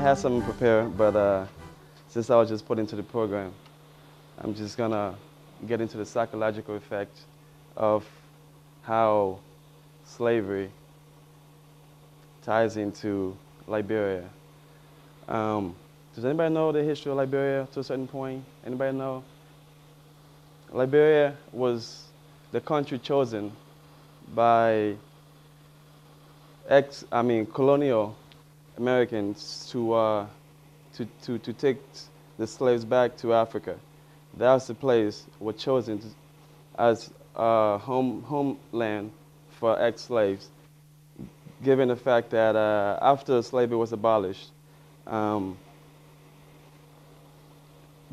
had something prepared, but since I was just put into the program, I'm just gonna get into the psychological effect of how slavery ties into Liberia. Does anybody know the history of Liberia to a certain point? Anybody know? Liberia was the country chosen by colonial Americans to take the slaves back to Africa. That was the place was chosen as a homeland for ex-slaves, given the fact that after slavery was abolished,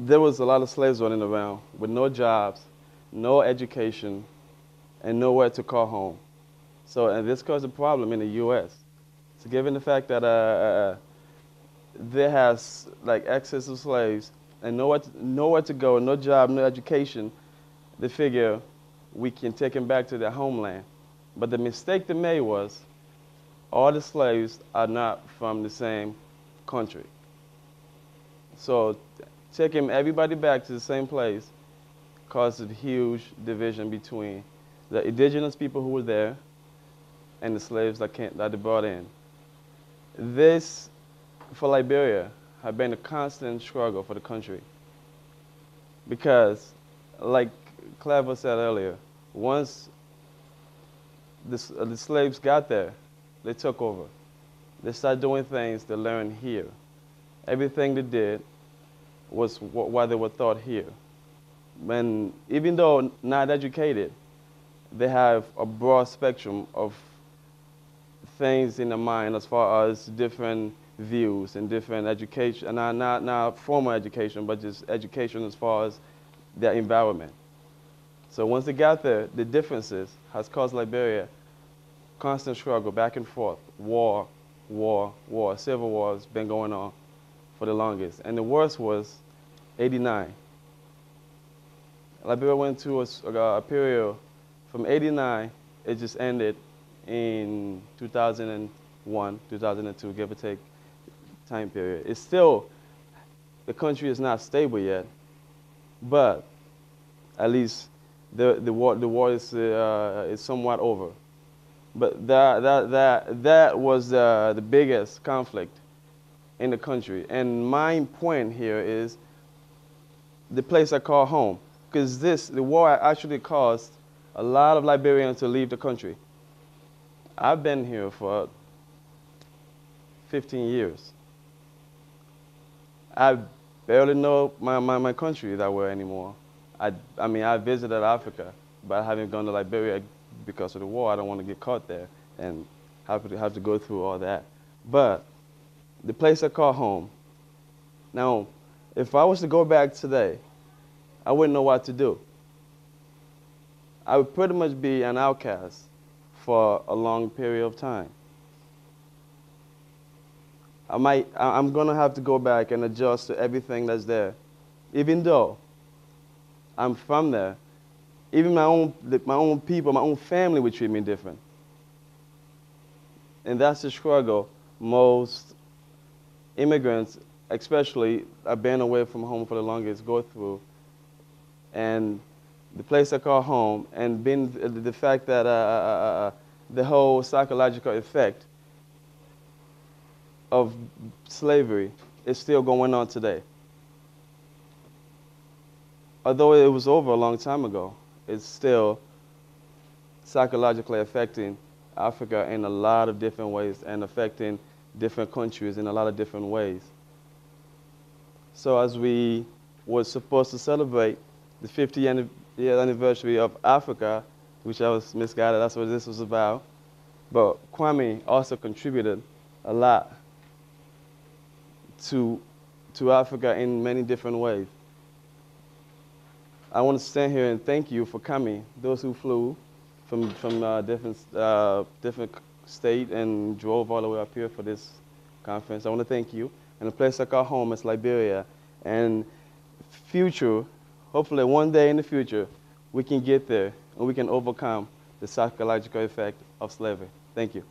there was a lot of slaves running around with no jobs, no education, and nowhere to call home. So, and this caused a problem in the U.S. So, given the fact that there has like excess of slaves and nowhere to go, no job, no education, they figure we can take them back to their homeland. But the mistake they made was all the slaves are not from the same country. So taking everybody back to the same place caused a huge division between the indigenous people who were there and the slaves that they brought in. This, for Liberia, had been a constant struggle for the country because, like Clever said earlier, once the slaves got there, they took over. They started doing things they learned here. Everything they did was what they were taught here. And even though not educated, they have a broad spectrum of things in their mind as far as different views and different education, not formal education, but just education as far as their environment. So once they got there, the differences has caused Liberia constant struggle, back and forth, war, civil war has been going on for the longest. And the worst was '89. Liberia went through a period from '89, it just ended in 2001, 2002, give or take time period. It's still, the country is not stable yet, but at least the war is somewhat over. But that was the biggest conflict in the country. And my point here is the place I call home, because the war actually caused a lot of Liberians to leave the country. I've been here for 15 years. I barely know my country that well anymore. I mean, I visited Africa, but I haven't gone to Liberia because of the war. I don't want to get caught there and have to go through all that. But the place I call home. Now, if I was to go back today, I wouldn't know what to do. I would pretty much be an outcast for a long period of time. I'm gonna have to go back and adjust to everything that's there. Even though I'm from there, even my own people, my own family would treat me different. And that's the struggle most immigrants, especially, have been away from home for the longest, go through. And the place I call home, and being the fact that the whole psychological effect of slavery is still going on today. Although it was over a long time ago, it's still psychologically affecting Africa in a lot of different ways and affecting different countries in a lot of different ways. So as we were supposed to celebrate the 50th year anniversary of Africa, which I was misguided, that's what this was about, but Kwame also contributed a lot to Africa in many different ways. I want to stand here and thank you for coming, those who flew from different state and drove all the way up here for this conference. I want to thank you. And the place I call home is Liberia. And future, hopefully one day in the future, we can get there and we can overcome the psychological effect of slavery. Thank you.